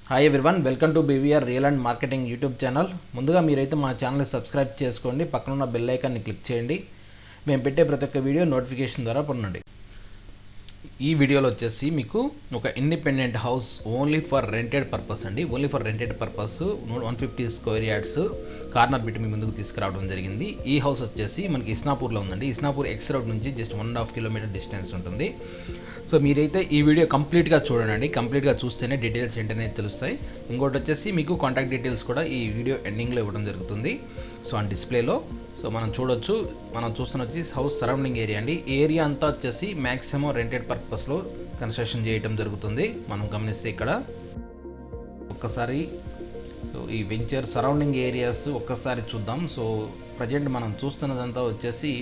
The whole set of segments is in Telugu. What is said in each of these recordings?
Hi everyone, welcome to BVR real and marketing YouTube channel. ముందుగా మీరైతే మా ఛానల్ని సబ్స్క్రైబ్ చేసుకోండి, పక్కనున్న బెల్ ఐకాన్ని క్లిక్ చేయండి. మేము పెట్టే ప్రతి ఒక్క వీడియో నోటిఫికేషన్ ద్వారా పొందండి. ఈ వీడియోలో వచ్చేసి మీకు ఒక independent house only for rented purpose అండి. Only for rented purpose 150 square yards corner bit మీ ముందుకు తీసుకురావడం జరిగింది. ఈ హౌస్ వచ్చేసి మనకి ఇస్నాపూర్లో ఉందండి. ఇస్నాపూర్ ఎక్స్ రోడ్ నుంచి జస్ట్ 1.5 కిలోమీటర్ డిస్టెన్స్ ఉంటుంది. సో మీరైతే ఈ వీడియో కంప్లీట్గా చూడండి. కంప్లీట్గా చూస్తేనే డీటెయిల్స్ ఏంటనే తెలుస్తాయి. ఇంకోటి వచ్చేసి మీకు కాంటాక్ట్ డీటెయిల్స్ కూడా ఈ వీడియో ఎండింగ్లో ఇవ్వడం జరుగుతుంది. సో ఆన్ డిస్ప్లేలో సో మనం చూడొచ్చు. మనం చూస్తున్న వచ్చి హౌస్ సరౌండింగ్ ఏరియా అండి. ఏరియా అంతా వచ్చేసి మ్యాక్సిమం రెంటెడ్ పర్పస్లో కన్స్ట్రక్షన్ చేయటం జరుగుతుంది. మనం గమనిస్తే ఇక్కడ ఒక్కసారి సో ఈ వెంచర్ సరౌండింగ్ ఏరియాస్ ఒక్కసారి చూద్దాం. సో ప్రజెంట్ మనం చూస్తున్నదంతా వచ్చేసి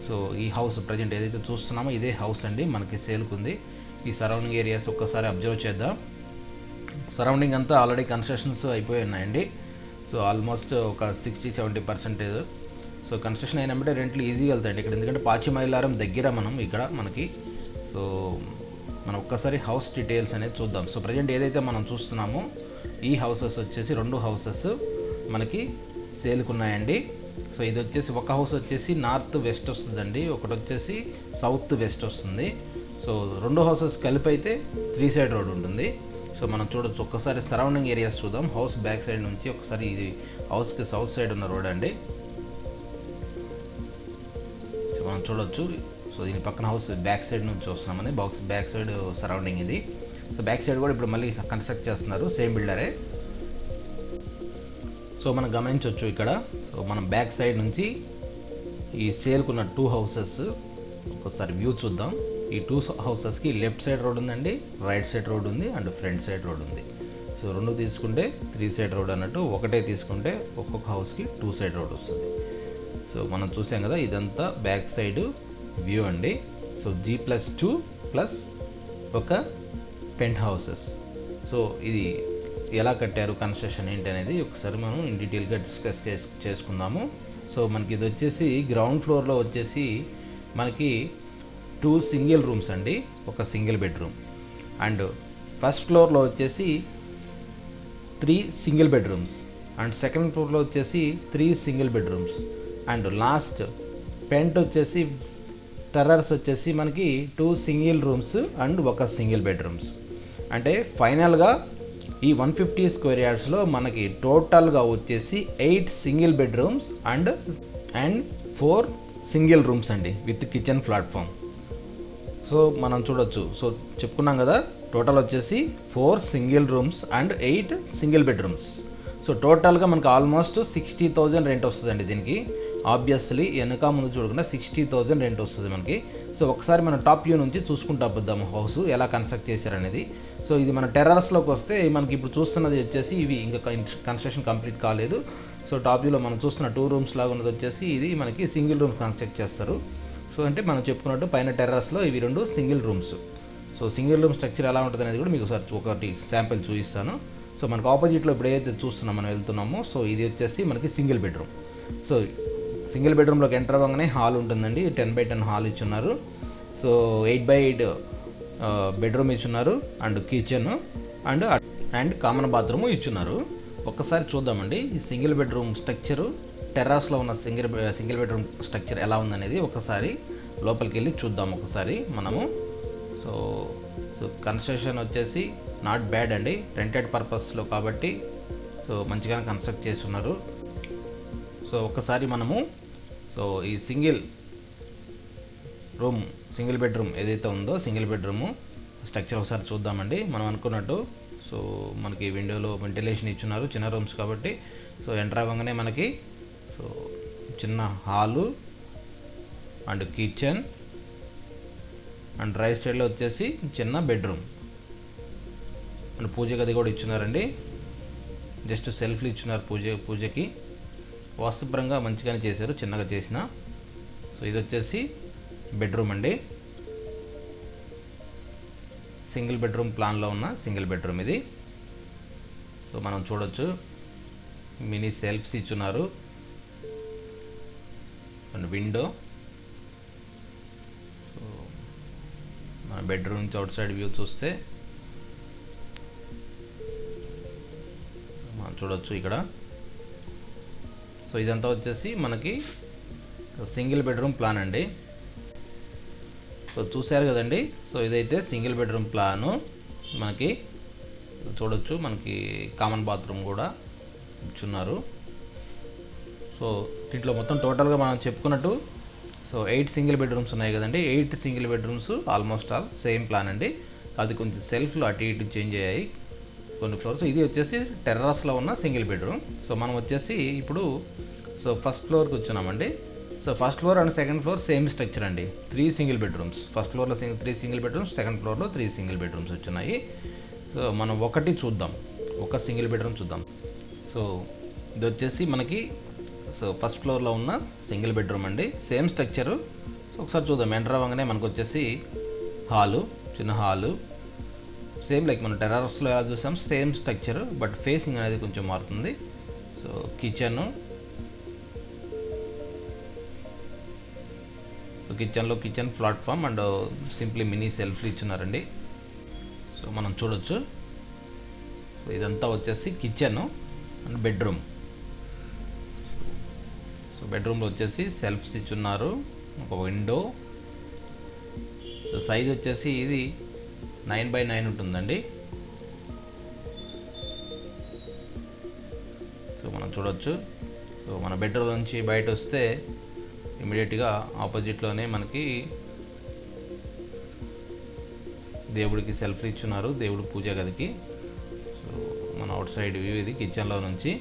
సో ఈ హౌస్ ప్రజెంట్ ఏదైతే చూస్తున్నామో ఇదే హౌస్ అండి, మనకి సేల్కుంది. ఈ సరౌండింగ్ ఏరియాస్ ఒక్కసారి అబ్జర్వ్ చేద్దాం. సరౌండింగ్ అంతా ఆల్రెడీ కన్స్ట్రక్షన్స్ అయిపోయి ఉన్నాయండి. సో ఆల్మోస్ట్ ఒక 60-70%. సో కన్స్ట్రక్షన్ అయినప్పుడే రెంట్లు ఈజీగా వెళ్తాయండి ఇక్కడ, ఎందుకంటే పాచిమైలారం దగ్గర మనం ఇక్కడ మనకి. సో మనం ఒక్కసారి హౌస్ డీటెయిల్స్ అనేది చూద్దాం. సో ప్రజెంట్ ఏదైతే మనం చూస్తున్నామో ఈ హౌసెస్ వచ్చేసి 2 హౌసెస్ మనకి సేల్కున్నాయండి. సో ఇది వచ్చేసి ఒక హౌస్ వచ్చేసి నార్త్ వెస్ట్ వస్తుందండి, ఒకటి వచ్చేసి సౌత్ వెస్ట్ వస్తుంది. సో 2 హౌసెస్ కలిపి అయితే 3 సైడ్ రోడ్ ఉంటుంది. సో మనం చూడొచ్చు. ఒక్కసారి సరౌండింగ్ ఏరియాస్ చూద్దాం. హౌస్ బ్యాక్ సైడ్ నుంచి ఒకసారి ఇది హౌస్కి సౌత్ సైడ్ ఉన్న రోడ్ అండి. సో మనం చూడొచ్చు. సో దీని పక్కన హౌస్ బ్యాక్ సైడ్ నుంచి చూస్తున్నామని బ్యాక్ సైడ్ సరౌండింగ్ ఇది. సో బ్యాక్ సైడ్ కూడా ఇప్పుడు మళ్ళీ కన్స్ట్రక్ట్ చేస్తున్నారు, సేమ్ బిల్డరే. సో మనం గమనించవచ్చు ఇక్కడ. సో మనం బ్యాక్ సైడ్ నుంచి ఈ సేల్కున్న 2 హౌసెస్ ఒకసారి వ్యూ చూద్దాం. ఈ 2 హౌసెస్కి లెఫ్ట్ సైడ్ రోడ్ ఉందండి, రైట్ సైడ్ రోడ్ ఉంది అండ్ ఫ్రంట్ సైడ్ రోడ్ ఉంది. సో 2 తీసుకుంటే 3 సైడ్ రోడ్ అన్నట్టు, ఒకటే తీసుకుంటే ఒక్కొక్క హౌస్కి 2 సైడ్ రోడ్ వస్తుంది. సో మనం చూసాం కదా, ఇదంతా బ్యాక్ సైడ్ వ్యూ అండి. సో G+2 ప్లస్ ఒక పెంట్ హౌసెస్. సో ఇది ఎలా కట్టారు, కన్స్ట్రక్షన్ ఏంటి అనేది ఒకసారి మనం ఇన్ డీటెయిల్గా డిస్కస్ చేసుకుందాము. సో మనకి ఇది వచ్చేసి గ్రౌండ్ ఫ్లోర్లో వచ్చేసి మనకి 2 సింగిల్ రూమ్స్ అండి, ఒక సింగిల్ బెడ్రూమ్. అండ్ ఫస్ట్ ఫ్లోర్లో వచ్చేసి 3 సింగిల్ బెడ్రూమ్స్ అండ్ సెకండ్ ఫ్లోర్లో వచ్చేసి 3 సింగిల్ బెడ్రూమ్స్. అండ్ లాస్ట్ పెంట్ వచ్చేసి టెర్రర్స్ వచ్చేసి మనకి 2 సింగిల్ రూమ్స్ అండ్ ఒక సింగిల్ బెడ్రూమ్స్. అంటే ఫైనల్గా ఈ 150 స్క్వేర్ యార్డ్స్లో మనకి టోటల్గా వచ్చేసి 8 single bedrooms and 4 single rooms అండి విత్ కిచెన్ ప్లాట్ఫామ్. సో మనం చూడొచ్చు. సో చెప్పుకున్నాం కదా, టోటల్ వచ్చేసి 4 single rooms and 8 single bedrooms. So టోటల్గా మనకి ఆల్మోస్ట్ 60,000 రెంట్ వస్తుందండి దీనికి. ఆబ్వియస్లీ వెనక ముందు చూడకుండా 60,000 రెంట్ వస్తుంది మనకి. సో ఒకసారి మనం టాప్ వ్యూ నుంచి చూసుకుంటూ పోద్దాము హౌస్ ఎలా కన్స్ట్రక్ట్ చేశారనేది. సో ఇది మన టెర్రస్లోకి వస్తే మనకి ఇప్పుడు చూస్తున్నది వచ్చేసి ఇవి ఇంకా కన్స్ట్రక్షన్ కంప్లీట్ కాలేదు. సో టాప్ వ్యూలో మనం చూస్తున్న 2 రూమ్స్ లాగా ఉన్నది వచ్చేసి ఇది మనకి సింగిల్ రూమ్ కన్స్ట్రక్ట్ చేస్తారు. సో అంటే మనం చెప్పుకున్నట్టు పైన టెర్రస్లో ఇవి 2 single rooms. So single room structure ఎలా ఉంటుంది అనేది కూడా మీకు ఒకటి శాంపిల్ చూపిస్తాను. సో మనకు ఆపోజిట్లో ఇప్పుడు ఏదైతే చూస్తున్నాం మనం వెళ్తున్నామో, సో ఇది వచ్చేసి మనకి సింగిల్ బెడ్రూమ్. సో సింగిల్ బెడ్రూమ్లోకి ఎంటర్ అవ్వగానే హాల్ ఉంటుందండి. 10x10 హాల్ ఇచ్చున్నారు. సో 8x8 బెడ్రూమ్ ఇచ్చున్నారు and kitchen and common bathroom ఇచ్చున్నారు. ఒక్కసారి చూద్దామండి ఈ సింగిల్ బెడ్రూమ్ స్ట్రక్చరు, టెర్రాస్లో ఉన్న సింగిల్ బెడ్రూమ్ స్ట్రక్చర్ ఎలా ఉందనేది ఒకసారి లోపలికి వెళ్ళి చూద్దాం ఒకసారి మనము. సో కన్స్ట్రక్షన్ వచ్చేసి నాట్ బ్యాడ్ అండి, రెంటెడ్ పర్పస్లో కాబట్టి సో మంచిగానే కన్స్ట్రక్ట్ చేస్తున్నారు. సో ఒకసారి మనము సో ఈ సింగిల్ బెడ్రూమ్ ఏదైతే ఉందో సింగిల్ బెడ్రూమ్ స్ట్రక్చర్ ఒకసారి చూద్దామండి. మనం అనుకున్నట్టు సో మనకి విండోలో వెంటిలేషన్ ఇచ్చున్నారు, చిన్న రూమ్స్ కాబట్టి. సో ఎంటర్ అవ్వగానే మనకి సో చిన్న hall and kitchen and right సైడ్లో వచ్చేసి చిన్న బెడ్రూమ్ అండ్ పూజ గది కూడా ఇచ్చున్నారండి. జస్ట్ సెల్ఫ్లు ఇచ్చున్నారు పూజకి. వాస్తుపరంగా మంచిగానే చేశారు, చిన్నగా చేసిన. సో ఇది వచ్చేసి బెడ్రూమ్ అండి, సింగిల్ బెడ్రూమ్ ప్లాన్లో ఉన్న సింగిల్ బెడ్రూమ్ ఇది. సో మనం చూడొచ్చు మినీ సెల్ఫ్స్ ఇచ్చున్నారు అండ్ విండో. సో మన బెడ్రూమ్ నుంచి అవుట్ సైడ్ వ్యూ చూస్తే చూడొచ్చు ఇక్కడ. సో ఇదంతా వచ్చేసి మనకి సింగిల్ బెడ్రూమ్ ప్లాన్ అండి. సో చూశారు కదండి. సో ఇదైతే సింగిల్ బెడ్రూమ్ ప్లాను. మనకి చూడొచ్చు, మనకి కామన్ బాత్రూమ్ కూడా ఇచ్చున్నారు. సో దీంట్లో మొత్తం టోటల్గా మనం చెప్పుకున్నట్టు సో 8 సింగిల్ బెడ్రూమ్స్ ఉన్నాయి కదండి. 8 single bedrooms almost all same plan అండి. అది కొంచెం సెల్ఫ్లు అటు ఇటు చేంజ్ అయ్యాయి కొన్ని ఫ్లోర్స్. ఇది వచ్చేసి టెర్రస్లో ఉన్న సింగిల్ బెడ్రూమ్. సో మనం వచ్చేసి ఇప్పుడు సో ఫస్ట్ ఫ్లోర్కి వచ్చున్నామండి. So first floor and second floor same structure అండి. 3 సింగిల్ బెడ్రూమ్స్. ఫస్ట్ ఫ్లోర్లో 3 సింగిల్ బెడ్రూమ్స్, సెకండ్ ఫ్లోర్లో 3 సింగిల్ బెడ్రూమ్స్ వచ్చున్నాయి. సో మనం ఒకటి చూద్దాం, ఒక సింగిల్ బెడ్రూమ్ చూద్దాం. సో ఇది వచ్చేసి మనకి సో ఫస్ట్ ఫ్లోర్లో ఉన్న సింగిల్ బెడ్రూమ్ అండి. Same structure. సో ఒకసారి చూద్దాం. ఎంటర్ అవ్వగానే మనకు వచ్చేసి హాలు, చిన్న హాలు, సేమ్ లైక్ మనం టెర్రస్లో ఎలా చూసాం సేమ్ స్ట్రక్చర్, బట్ ఫేసింగ్ అనేది కొంచెం మారుతుంది. సో కిచెన్, సో కిచెన్లో kitchen platform and simply mini సెల్ఫ్లు ఇచ్చున్నారండి. సో మనం చూడొచ్చు. సో ఇదంతా వచ్చేసి కిచెన్ అండ్ బెడ్రూమ్. సో బెడ్రూమ్లో వచ్చేసి సెల్ఫ్స్ ఇచ్చున్నారు, ఒక విండో. సో సైజ్ వచ్చేసి ఇది 9x9 ఉంటుందండి. సో మనం చూడొచ్చు. సో మన బెడ్రూమ్ నుంచి బయట వస్తే ఇమీడియట్గా ఆపోజిట్లోనే మనకి దేవుడికి సెల్ఫ్ ఇచ్చున్నారు, దేవుడి పూజ గదికి. సో మన అవుట్ సైడ్ వ్యూ ఇది కిచెన్లో నుంచి.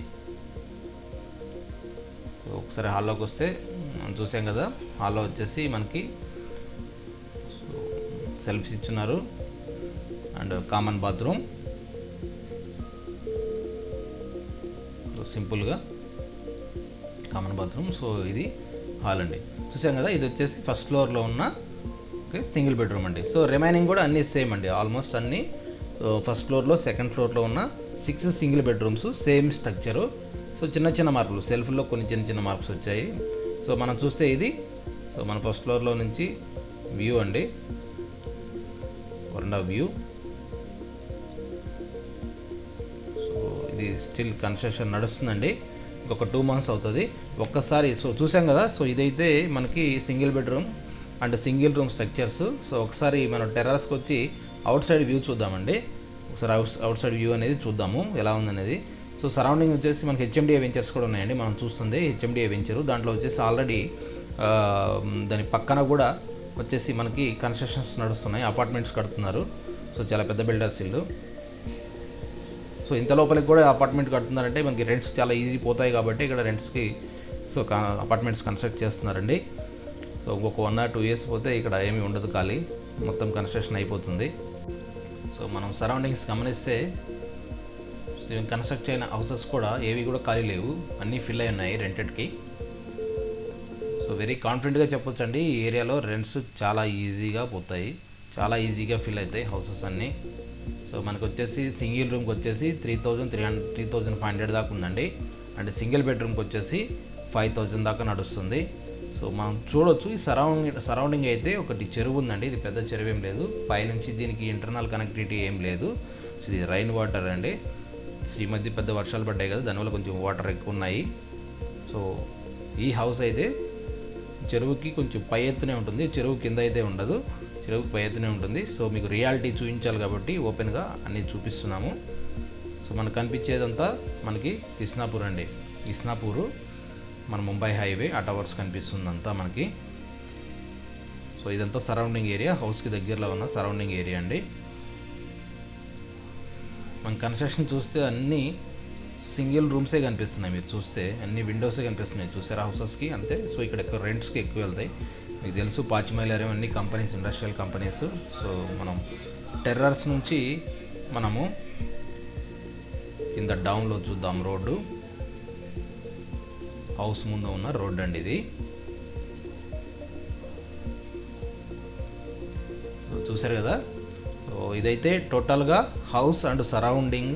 సో ఒకసారి హాల్లోకి వస్తే మనం చూసాం కదా, హాల్లో వచ్చేసి మనకి సెల్ఫ్స్ ఇచ్చున్నారు అండ్ కామన్ బాత్రూమ్. సింపుల్గా కామన్ బాత్రూమ్. సో ఇది హాల్ అండి. చూసాం కదా, ఇది వచ్చేసి ఫస్ట్ ఫ్లోర్లో ఉన్న సింగిల్ బెడ్రూమ్ అండి. సో రిమైనింగ్ కూడా అన్నీ సేమ్ అండి, ఆల్మోస్ట్ అన్నీ ఫస్ట్ ఫ్లోర్లో సెకండ్ ఫ్లోర్లో ఉన్న 6 single bedrooms same structure. So చిన్న చిన్న మార్పులు, సెల్ఫ్లో కొన్ని చిన్న చిన్న మార్పులు వచ్చాయి. సో మనం చూస్తే ఇది సో మన ఫస్ట్ ఫ్లోర్లో నుంచి వ్యూ అండి, వరండా వ్యూ. సో ఇది స్టిల్ కన్స్ట్రక్షన్ నడుస్తుందండి, ఇంకొక 2 months అవుతుంది. ఒక్కసారి సో చూసాం కదా. సో ఇదైతే మనకి single bedroom and single room structures. So ఒకసారి మనం టెర్రస్కి వచ్చి అవుట్ సైడ్ వ్యూ చూద్దామండి. ఒకసారి అవుట్ సైడ్ వ్యూ అనేది చూద్దాము ఎలా ఉందనేది. సో సరౌండింగ్ వచ్చేసి మనకి హెచ్ఎండిఏ వెంచర్స్ కూడా ఉన్నాయండి. మనం చూస్తుంది హెచ్ఎండిఏ వెంచరు. దాంట్లో వచ్చేసి ఆల్రెడీ దాని పక్కన కూడా వచ్చేసి మనకి కన్స్ట్రక్షన్స్ నడుస్తున్నాయి, అపార్ట్మెంట్స్ కడుతున్నారు. సో చాలా పెద్ద బిల్డర్స్ ఇల్లు. సో ఇంత లోపలికి కూడా అపార్ట్మెంట్ కడుతున్నారంటే మనకి రెంట్స్ చాలా ఈజీ పోతాయి కాబట్టి ఇక్కడ రెంట్స్కి సో అపార్ట్మెంట్స్ కన్స్ట్రక్ట్ చేస్తున్నారండి. సో ఒక 1 or 2 years పోతే ఇక్కడ ఏమీ ఉండదు, ఖాళీ మొత్తం కన్స్ట్రక్షన్ అయిపోతుంది. సో మనం సరౌండింగ్స్ గమనిస్తే కన్స్ట్రక్ట్ అయిన హౌసెస్ కూడా ఏవి కూడా ఖాళీ లేవు, అన్నీ ఫిల్ అయి ఉన్నాయి రెంటెడ్కి. సో వెరీ కాన్ఫిడెంట్గా చెప్పొచ్చు అండి, ఈ ఏరియాలో రెంట్స్ చాలా ఈజీగా పోతాయి, చాలా ఈజీగా ఫిల్ అవుతాయి హౌసెస్ అన్నీ. సో మనకు వచ్చేసి సింగిల్ రూమ్కి వచ్చేసి 3,500 దాకా ఉందండి. అండ్ సింగిల్ బెడ్రూమ్కి వచ్చేసి 5,000 దాకా నడుస్తుంది. సో మనం చూడొచ్చు ఈ సరౌండింగ్ అయితే ఒకటి చెరువు ఉందండి. ఇది పెద్ద చెరువు ఏం లేదు, పైనుంచి దీనికి ఇంటర్నల్ కనెక్టివిటీ ఏం లేదు. సో ఇది రైన్ వాటర్ అండి. సో ఈ మధ్య పెద్ద వర్షాలు పడ్డాయి కదా, దానివల్ల కొంచెం వాటర్ ఎక్కువ ఉన్నాయి. సో ఈ హౌస్ అయితే చెరువుకి కొంచెం పై ఎత్తునే ఉంటుంది, చెరువు కింద అయితే ఉండదు, చెరువుకి పై ఎత్తునే ఉంటుంది. సో మీకు రియాలిటీ చూపించాలి కాబట్టి ఓపెన్గా అన్నీ చూపిస్తున్నాము. సో మనకు కనిపించేదంతా మనకి కృష్ణాపూర్ అండి. కృష్ణాపూరు మన ముంబై హైవే ఆ టవర్స్ కనిపిస్తుందంతా మనకి. సో ఇదంతా సరౌండింగ్ ఏరియా, హౌస్కి దగ్గరలో ఉన్న సరౌండింగ్ ఏరియా అండి. మన కన్స్ట్రక్షన్ చూస్తే అన్నీ సింగిల్ రూమ్సే కనిపిస్తున్నాయి, మీరు చూస్తే అన్ని విండోసే కనిపిస్తున్నాయి చూసారా హౌసెస్కి అంతే. సో ఇక్కడ ఎక్కువ రెంట్స్కి ఎక్కువ వెళ్తాయి, మీకు తెలుసు. పాచిమైలరేమో అన్ని కంపెనీస్, ఇండస్ట్రియల్ కంపెనీస్. సో మనం టెర్రర్స్ నుంచి మనము కింద డౌన్లో చూద్దాం. రోడ్డు హౌస్ ముందు ఉన్న రోడ్ అండి ఇది. చూసారు కదా. సో ఇదైతే టోటల్గా హౌస్ అండ్ సరౌండింగ్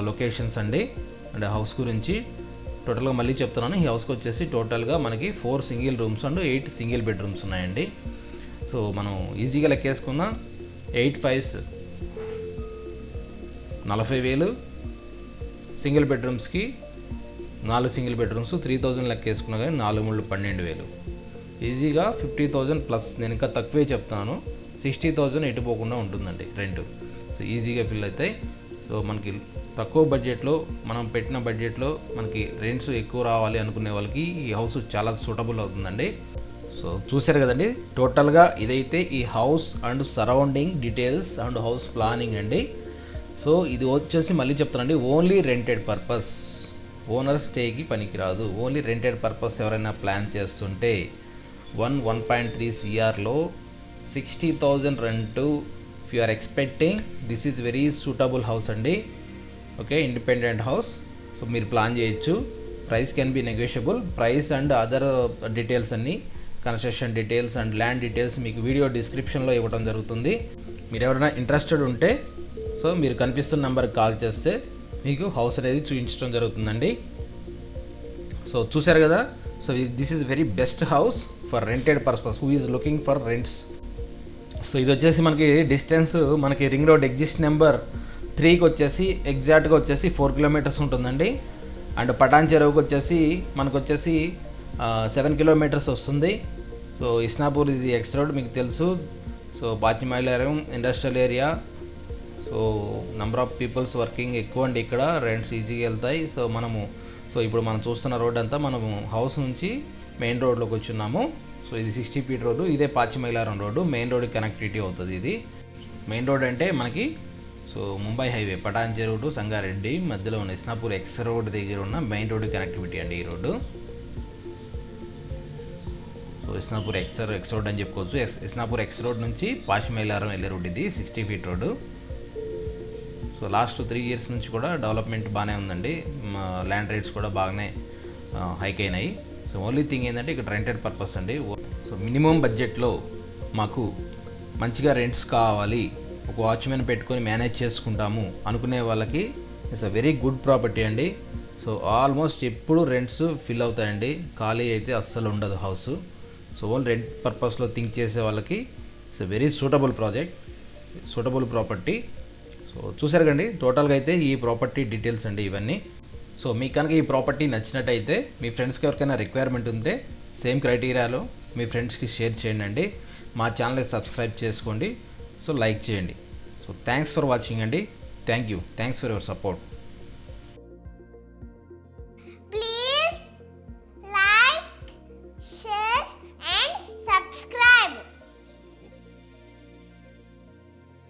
లొకేషన్స్ అండి. అండ్ హౌస్ గురించి టోటల్గా మళ్ళీ చెప్తున్నాను. ఈ హౌస్కి వచ్చేసి టోటల్గా మనకి 4 single rooms and 8 single bedrooms ఉన్నాయండి. సో మనం ఈజీగా లెక్కేసుకున్న 8 5s 40,000, సింగిల్ బెడ్రూమ్స్కి 4 సింగిల్ బెడ్రూమ్స్ 3000 లెక్క వేసుకున్నా కానీ 4 3 12,000 ఈజీగా 50,000 ప్లస్. నేను ఇంకా తక్కువే చెప్తాను, 60,000 ఎటుపోకుండా ఉంటుందండి రెంట్. సో ఈజీగా ఫిల్ అవుతాయి. సో మనకి తక్కువ బడ్జెట్లో, మనం పెట్టిన బడ్జెట్లో మనకి రెంట్స్ ఎక్కువ రావాలి అనుకునే వాళ్ళకి ఈ హౌస్ చాలా సూటబుల్ అవుతుందండి. సో చూసారు కదండి, టోటల్గా ఇదైతే ఈ house and surrounding details and house planning అండి. సో ఇది వచ్చేసి మళ్ళీ చెప్తానండి, ఓన్లీ రెంటెడ్ పర్పస్, ఓనర్ స్టేకి పనికిరాదు. ఓన్లీ రెంటెడ్ పర్పస్ ఎవరైనా ప్లాన్ చేస్తుంటే 1.3 CRలో 60,000 rent if you are expecting, this is very suitable house అండి. Okay, independent house. సో మీరు ప్లాన్ చేయొచ్చు. Price can be negotiable. Price and other details అన్నీ, construction details and land details మీకు వీడియో డిస్క్రిప్షన్లో ఇవ్వడం జరుగుతుంది. మీరు ఎవరైనా ఇంట్రెస్టెడ్ ఉంటే సో మీరు కనిపిస్తున్న నెంబర్కి కాల్ చేస్తే మీకు హౌస్ అనేది చూపించడం జరుగుతుందండి. సో చూసారు కదా, so this is very best house for rented purpose who is looking for rents. So ఇది వచ్చేసి మనకి డిస్టెన్స్, మనకి రింగ్ రోడ్ ఎగ్జిస్ట్ నెంబర్ 3కి వచ్చేసి ఎగ్జాక్ట్గా వచ్చేసి 4 కిలోమీటర్స్ ఉంటుందండి. అండ్ పటాన్ చెరువుకి వచ్చేసి మనకు వచ్చేసి 7 కిలోమీటర్స్ వస్తుంది. సో ఇస్నాపూర్ ఇది ఎక్స్ రోడ్ మీకు తెలుసు. So Bachimailaram industrial area. So number of peoples working ఎక్కువ అండి ఇక్కడ, రెంట్స్ ఈజీగా వెళ్తాయి. సో ఇప్పుడు మనం చూస్తున్న రోడ్ అంతా మనము హౌస్ నుంచి మెయిన్ రోడ్లోకి వచ్చున్నాము. సో ఇది 60 ఫీట్ రోడ్డు, ఇదే పాచిమైలారం రోడ్డు, మెయిన్ రోడ్కి కనెక్టివిటీ అవుతుంది. ఇది మెయిన్ రోడ్ అంటే మనకి సో ముంబై హైవే పటాన్ చెరువు టు సంగారెడ్డి మధ్యలో ఉన్న ఇస్నాపూర్ ఎక్స్ రోడ్ దగ్గర ఉన్న మెయిన్ రోడ్ కనెక్టివిటీ అండి ఈ road. So Isnapur X road అని చెప్పుకోవచ్చు. ఇస్నాపూర్ ఎక్స్ రోడ్ నుంచి పాచిమైలారం వెళ్ళే రోడ్ ఇది 60 feet road. So last 3 years నుంచి కూడా డెవలప్మెంట్ బాగానే ఉందండి. ల్యాండ్ రేట్స్ కూడా బాగానే హైక్ అయినాయి. సో ఓన్లీ థింగ్ ఏంటంటే ఇక్కడ రెంటెడ్ పర్పస్ అండి. సో మినిమం బడ్జెట్లో మాకు మంచిగా రెంట్స్ కావాలి, ఒక వాచ్మెన్ పెట్టుకొని మేనేజ్ చేసుకుంటాము అనుకునే వాళ్ళకి it's a very good property అండి. సో ఆల్మోస్ట్ ఎప్పుడు రెంట్స్ ఫిల్ అవుతాయండి, ఖాళీ అయితే అస్సలు ఉండదు హౌస్. సో ఓన్లీ రెంట్ పర్పస్లో థింక్ చేసే వాళ్ళకి it's a very suitable project, suitable property. So చూసారు కండి, టోటల్గా అయితే ఈ ప్రాపర్టీ డీటెయిల్స్ అండి ఇవన్నీ. సో మీకు కనుక ఈ ప్రాపర్టీ నచ్చినట్టయితే మీ ఫ్రెండ్స్కి ఎవరికైనా రిక్వైర్మెంట్ ఉంటే సేమ్ క్రైటీరియాలో మీ ఫ్రెండ్స్కి షేర్ చేయండి అండి. మా ఛానల్ని సబ్స్క్రైబ్ చేసుకోండి. సో లైక్ చేయండి. సో థ్యాంక్స్ ఫర్ వాచింగ్ అండి. Thank you, thanks for your support.